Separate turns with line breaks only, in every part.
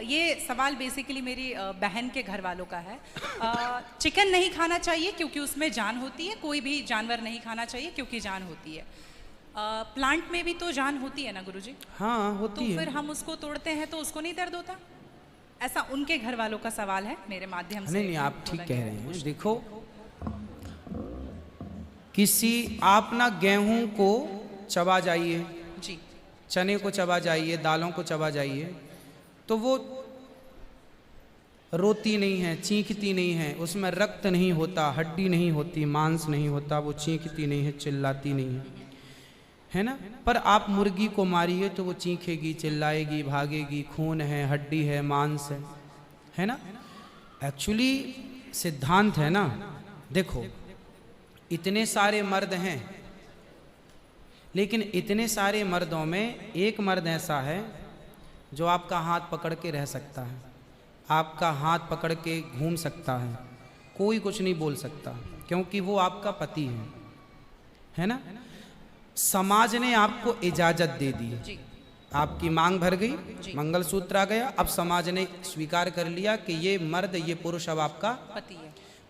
ये सवाल बेसिकली मेरी बहन के घर वालों का है। चिकन नहीं खाना चाहिए क्योंकि उसमें जान होती है, कोई भी जानवर नहीं खाना चाहिए क्योंकि जान होती है। प्लांट में भी तो जान होती है ना गुरुजी?
हाँ होती है।
तो फिर हम उसको तोड़ते हैं तो उसको नहीं दर्द होता? ऐसा उनके घर वालों का सवाल है, मेरे माध्यम से।
नहीं, आप ठीक कह रहे हैं। देखो, किसी आप ना गेहूं को चबा जाइए
जी,
चने को चबा जाइए, दालों को चबा जाइए, तो वो रोती नहीं है, चीखती नहीं है, उसमें रक्त नहीं होता, हड्डी नहीं होती, मांस नहीं होता, वो चीखती नहीं है, चिल्लाती नहीं है ना। पर आप मुर्गी को मारिए तो वो चीखेगी, चिल्लाएगी, भागेगी, खून है, हड्डी है, मांस है ना। एक्चुअली सिद्धांत है ना। देखो, इतने सारे मर्द हैं, लेकिन इतने सारे मर्दों में एक मर्द ऐसा है जो आपका हाथ पकड़ के रह सकता है, आपका हाथ पकड़ के घूम सकता है, कोई कुछ नहीं बोल सकता, क्योंकि वो आपका पति है ना। समाज ने आपको इजाजत दे दी, आपकी मांग भर गई, मंगलसूत्र आ गया, अब समाज ने स्वीकार कर लिया कि ये मर्द, ये पुरुष अब आपका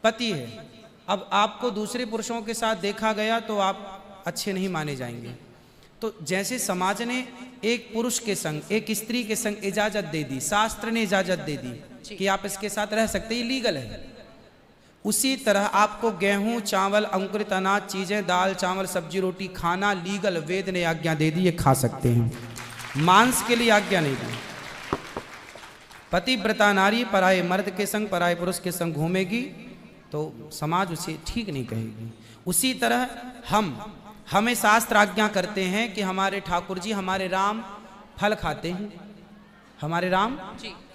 पति है। अब आपको दूसरे पुरुषों के साथ देखा गया तो आप अच्छे नहीं माने जाएंगे। तो जैसे समाज ने एक पुरुष के संग, एक स्त्री के संग इजाजत दे दी, शास्त्र ने इजाजत दे दी कि आप इसके साथ रह सकते, ये लीगल है, उसी तरह आपको गेहूं, चावल, अंकुरित अनाज चीजें, दाल, चावल, सब्जी, रोटी खाना लीगल, वेद ने आज्ञा दे दी, ये खा सकते हैं। मांस के लिए आज्ञा नहीं दी। पतिव्रता नारी पराये मर्द के संग, पराये पुरुष के संग घूमेगी तो समाज उसे ठीक नहीं कहेगी। उसी तरह हमें शास्त्र आज्ञा करते हैं कि हमारे ठाकुर जी, हमारे राम फल खाते हैं, हमारे राम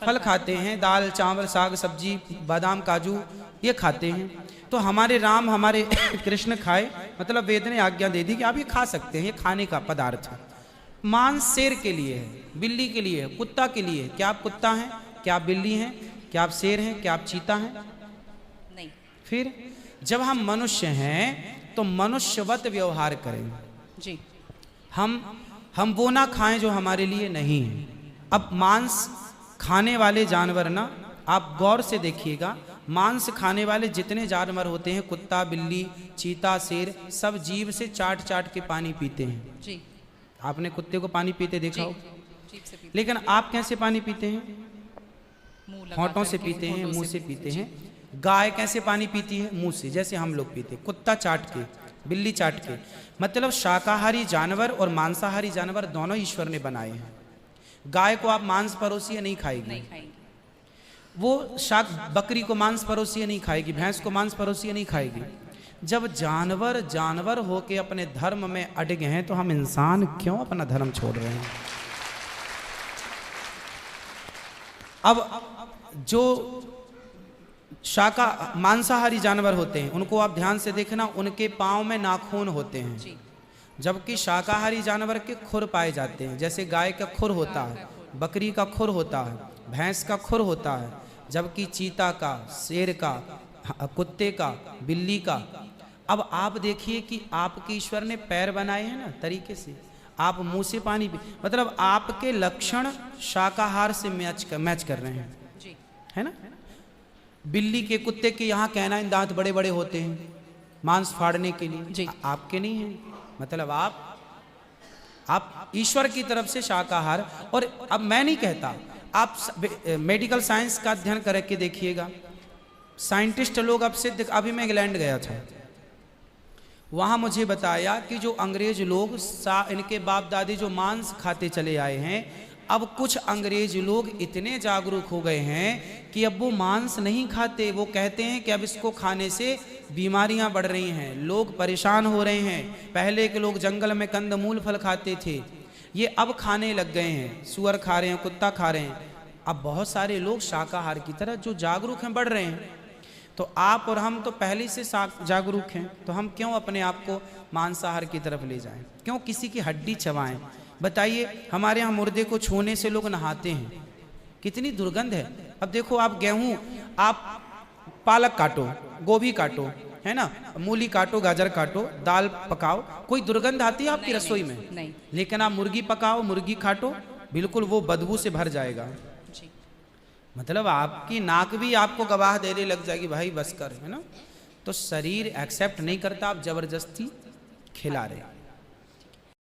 फल खाते हैं, दाल, चावल, साग, सब्जी, बादाम, काजू ये खाते हैं। तो हमारे राम, हमारे कृष्ण खाए, मतलब वेद ने आज्ञा दे दी कि आप ये खा सकते हैं, ये खाने का पदार्थ है। मांस शेर के लिए है, बिल्ली के लिए है, कुत्ता के लिए है। क्या आप कुत्ता हैं? क्या आप बिल्ली हैं? क्या आप शेर हैं? क्या आप चीता हैं?
नहीं।
फिर जब हम मनुष्य हैं तो मनुष्यवत व्यवहार करें
जी।
हम वो ना खाएं जो हमारे लिए नहीं है। अब मांस खाने वाले जानवर ना, आप गौर से देखिएगा, मांस खाने वाले जितने जानवर होते हैं, कुत्ता, बिल्ली, चीता, शेर, सब जीभ से चाट चाट के पानी पीते हैं
जी।
आपने कुत्ते को पानी पीते देखा हो?
जीभ से पीते।
लेकिन आप कैसे पानी पीते हैं? होंठों से पीते हैं, मुंह से पीते हैं। गाय कैसे पानी पीती है? मुंह से, जैसे हम लोग पीते। कुत्ता चाट के, बिल्ली चाट के। मतलब शाकाहारी जानवर और मांसाहारी जानवर दोनों ईश्वर ने बनाए हैं। गाय को आप मांस परोसिए, नहीं खाएगी, वो बकरी को मांस परोसिए नहीं खाएगी, भैंस को मांस परोसिए नहीं खाएगी। जब जानवर होके अपने धर्म में अड़े हैं तो हम इंसान क्यों अपना धर्म छोड़ रहे हैं? अब जो मांसाहारी जानवर होते हैं उनको आप ध्यान से देखना, उनके पांव में नाखून होते हैं, जबकि शाकाहारी जानवर के खुर पाए जाते हैं। जैसे गाय का खुर होता है, बकरी का खुर होता है, भैंस का खुर होता है, जबकि चीता का, शेर का, कुत्ते का, बिल्ली का। अब आप देखिए कि आपके ईश्वर ने पैर बनाए हैं ना तरीके से, आप मुंह से पानी पी, मतलब आपके लक्षण शाकाहार से मैच कर रहे हैं, है ना। बिल्ली के, कुत्ते के यहाँ कैनाइन दांत बड़े बड़े होते हैं मांस फाड़ने के लिए, आपके नहीं है। मतलब आप ईश्वर की तरफ से शाकाहार। और अब मैं नहीं कहता, आप मेडिकल साइंस का अध्ययन करके देखिएगा, साइंटिस्ट लोग अब सिद्ध। अभी मैं इंग्लैंड गया था, वहाँ मुझे बताया कि जो अंग्रेज लोग, इनके बाप दादी जो मांस खाते चले आए हैं, अब कुछ अंग्रेज लोग इतने जागरूक हो गए हैं कि अब वो मांस नहीं खाते। वो कहते हैं कि अब इसको खाने से बीमारियां बढ़ रही हैं, लोग परेशान हो रहे हैं। पहले के लोग जंगल में कंदमूल फल खाते थे, ये अब खाने लग गए हैं, सुअर खा रहे हैं, कुत्ता खा रहे हैं। अब बहुत सारे लोग शाकाहार की तरह जो जागरूक हैं बढ़ रहे हैं। तो आप और हम तो पहले से जागरूक हैं, तो हम क्यों अपने आप को मांसाहार की तरफ ले जाएं? क्यों किसी की हड्डी चबाएं? बताइए, हमारे यहाँ मुर्दे को छूने से लोग नहाते हैं, कितनी दुर्गंध है। अब देखो, आप गेहूं, आप पालक काटो, गोभी काटो, है ना, मूली काटो, गाजर काटो, दाल पकाओ, कोई दुर्गंध आती है आपकी रसोई में? नहीं। लेकिन आप मुर्गी पकाओ, मुर्गी काटो, बिल्कुल वो बदबू से भर जाएगा। मतलब आपकी नाक भी आपको गवाह देने लग जाएगी, भाई बस कर, है ना। तो शरीर एक्सेप्ट नहीं करता, आप जबरदस्ती खिला रहे हैं।